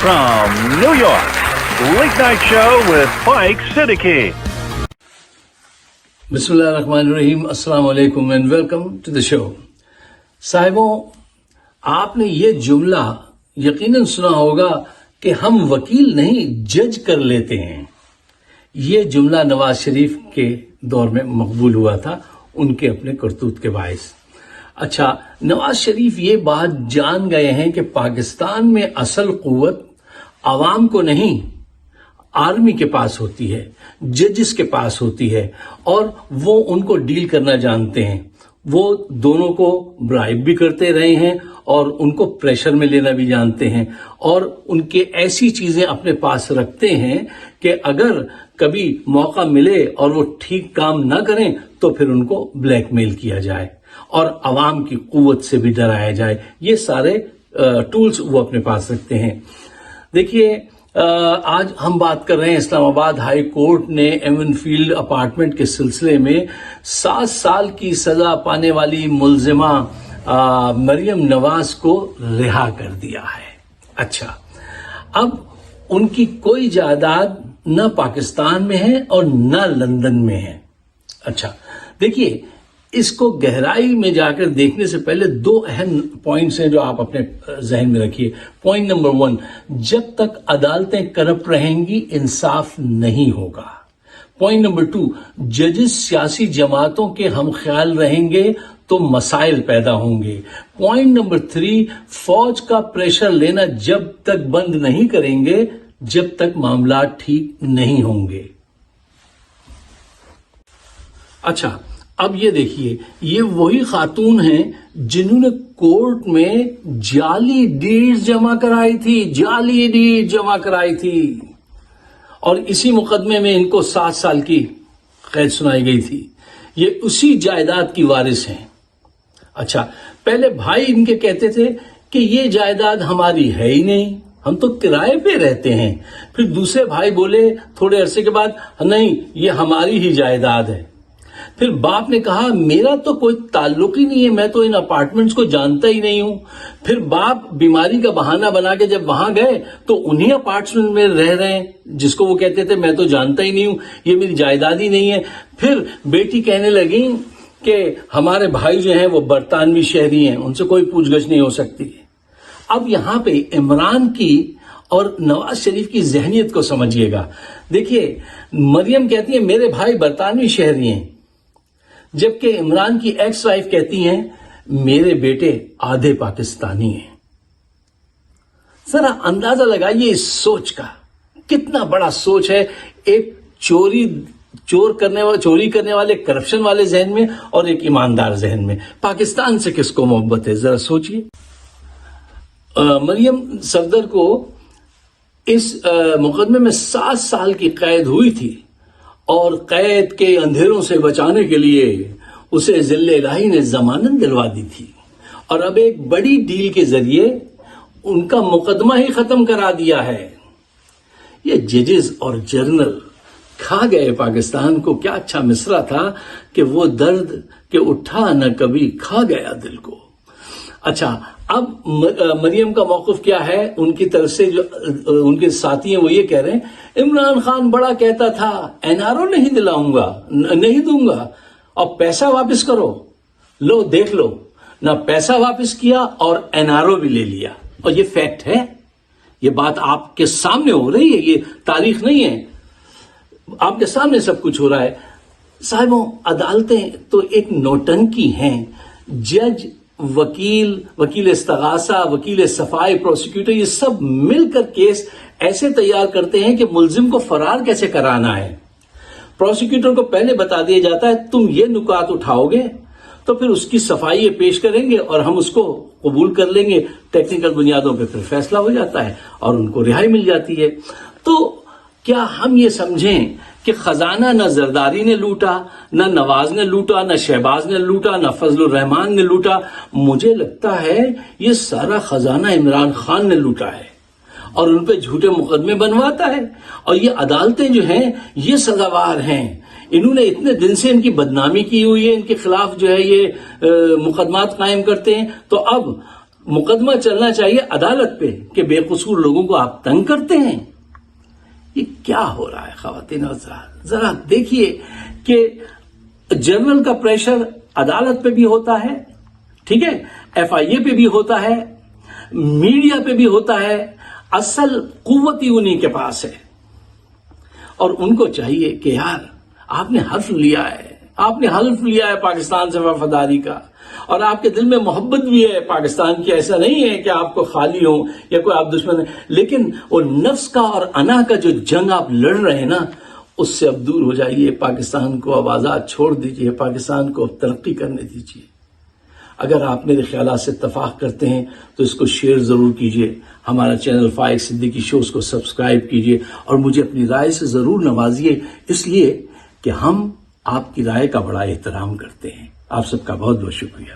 from New York, Late Night Show with Mike Siddiqui. बिस्मिल्लाहिर्रहमानिर्रहीम, अस्सलाम वालेकुम and welcome to the show. साहिबों, आपने ये जुमला यकीनन सुना होगा कि हम वकील नहीं जज कर लेते हैं। ये जुमला नवाज शरीफ के दौर में मकबूल हुआ था, उनके अपने करतूत के बायस। अच्छा, नवाज शरीफ ये बात जान गए हैं कि पाकिस्तान में असल कुव्वत आवाम को नहीं, आर्मी के पास होती है, जजेस के पास होती है, और वो उनको डील करना जानते हैं। वो दोनों को ब्राइब भी करते रहे हैं और उनको प्रेशर में लेना भी जानते हैं, और उनके ऐसी चीजें अपने पास रखते हैं कि अगर कभी मौका मिले और वो ठीक काम ना करें तो फिर उनको ब्लैकमेल किया जाए और अवाम की कुव्वत से भी डराया जाए। ये सारे टूल्स वो अपने पास रखते हैं। देखिए, आज हम बात कर रहे हैं इस्लामाबाद हाई कोर्ट ने एवन फील्ड अपार्टमेंट के सिलसिले में 7 साल की सजा पाने वाली मुलजिमा मरियम नवाज को रिहा कर दिया है। अच्छा, अब उनकी कोई जायदाद न पाकिस्तान में है और न लंदन में है। अच्छा, देखिए, इसको गहराई में जाकर देखने से पहले 2 अहम पॉइंट्स हैं जो आप अपने जहन में रखिए। पॉइंट नंबर 1, जब तक अदालतें करप्ट रहेंगी इंसाफ नहीं होगा। पॉइंट नंबर 2, जजेस सियासी जमातों के हम ख्याल रहेंगे तो मसाइल पैदा होंगे। पॉइंट नंबर 3, फौज का प्रेशर लेना जब तक बंद नहीं करेंगे जब तक मामला ठीक नहीं होंगे। अच्छा, अब ये देखिए, ये वही खातून हैं जिन्होंने कोर्ट में जाली डीड्स जमा कराई थी, और इसी मुकदमे में इनको 7 साल की कैद सुनाई गई थी। ये उसी जायदाद की वारिस हैं। अच्छा, पहले भाई इनके कहते थे कि ये जायदाद हमारी है ही नहीं, हम तो किराए पे रहते हैं। फिर दूसरे भाई बोले थोड़े अरसे के बाद, नहीं, ये हमारी ही जायदाद है। फिर बाप ने कहा, मेरा तो कोई ताल्लुक ही नहीं है, मैं तो इन अपार्टमेंट्स को जानता ही नहीं हूं। फिर बाप बीमारी का बहाना बना के जब वहां गए तो उन्हीं अपार्टमेंट में रह रहे हैं जिसको वो कहते थे मैं तो जानता ही नहीं हूं, ये मेरी जायदाद ही नहीं है। फिर बेटी कहने लगी कि हमारे भाई जो हैं वो बरतानवी शहरी हैं, उनसे कोई पूछगछ नहीं हो सकती। अब यहां पे इमरान की और नवाज शरीफ की जहनियत को समझिएगा। देखिए, मरियम कहती है मेरे भाई बरतानवी शहरी हैं, जबकि इमरान की एक्स वाइफ कहती हैं मेरे बेटे आधे पाकिस्तानी हैं। जरा अंदाजा लगाइए इस सोच का, कितना बड़ा सोच है एक चोरी करने वाले करप्शन वाले जहन में और एक ईमानदार जहन में। पाकिस्तान से किसको मोहब्बत है, जरा सोचिए। मरियम सफदर को इस मुकदमे में 7 साल की कैद हुई थी, और कैद के अंधेरों से बचाने के लिए उसे जिल्ले इलाही ने जमानत दिलवा दी थी, और अब एक बड़ी डील के जरिए उनका मुकदमा ही खत्म करा दिया है। ये जजेस और जर्नल खा गए पाकिस्तान को। क्या अच्छा मिसरा था कि वो दर्द के उठा न कभी खा गया दिल को। अच्छा, अब मरियम का मौक़िफ़ क्या है? उनकी तरफ से जो उनके साथी हैं वो ये कह रहे हैं, इमरान खान बड़ा कहता था एनआरओ नहीं दूंगा, और पैसा वापस करो, लो देख लो, ना पैसा वापस किया और एनआरओ भी ले लिया। और ये फैक्ट है, ये बात आपके सामने हो रही है, ये तारीख नहीं है, आपके सामने सब कुछ हो रहा है। साहिबों, अदालतें तो एक नौटंकी हैं। जज, वकील इस्तगासा, वकील सफाई, प्रोसिक्यूटर, ये सब मिलकर केस ऐसे तैयार करते हैं कि मुल्जिम को फरार कैसे कराना है। प्रोसिक्यूटर को पहले बता दिया जाता है तुम ये नुकात उठाओगे तो फिर उसकी सफाई ये पेश करेंगे और हम उसको कबूल कर लेंगे। टेक्निकल बुनियादों पे फिर फैसला हो जाता है और उनको रिहाई मिल जाती है। तो क्या हम ये समझें कि खजाना न जरदारी ने लूटा, न नवाज ने लूटा, न शहबाज ने लूटा, न फजलुर रहमान ने लूटा? मुझे लगता है ये सारा खजाना इमरान खान ने लूटा है और उन पे झूठे मुकदमे बनवाता है। और ये अदालतें जो हैं ये सजावार हैं, इन्होंने इतने दिन से इनकी बदनामी की हुई है, इनके खिलाफ जो है ये मुकदमात कायम करते हैं। तो अब مقدمہ چلنا چاہیے عدالت پہ کہ بے قصور لوگوں کو آپ تنگ کرتے ہیں. یہ کیا ہو رہا ہے خواتین اور حضرات؟ ذرا دیکھیے کہ جنرل کا پریشر عدالت پہ بھی ہوتا ہے، ٹھیک ہے، ایف آئی اے پہ بھی ہوتا ہے، میڈیا پہ بھی ہوتا ہے. اصل قوت ہی انہی کے پاس ہے، اور ان کو چاہیے کہ یار آپ نے حلف لیا ہے پاکستان سے وفاداری کا، اور آپ کے دل میں محبت بھی ہے پاکستان کی. ایسا نہیں ہے کہ آپ کو خالی ہو یا کوئی آپ دشمن ہے، لیکن وہ نفس کا اور انا کا جو جنگ آپ لڑ رہے ہیں نا، اس سے اب دور ہو جائیے. پاکستان کو اب آزاد چھوڑ دیجیے، پاکستان کو اب ترقی کرنے دیجیے. اگر آپ میرے خیالات سے اتفاق کرتے ہیں تو اس کو شیئر ضرور کیجیے. ہمارا چینل فائق صدیقی شوز کو سبسکرائب کیجیے، اور مجھے اپنی رائے سے ضرور نوازیے، اس لیے کہ ہم آپ کی رائے کا بڑا احترام کرتے ہیں. آپ سب کا بہت بہت شکریہ.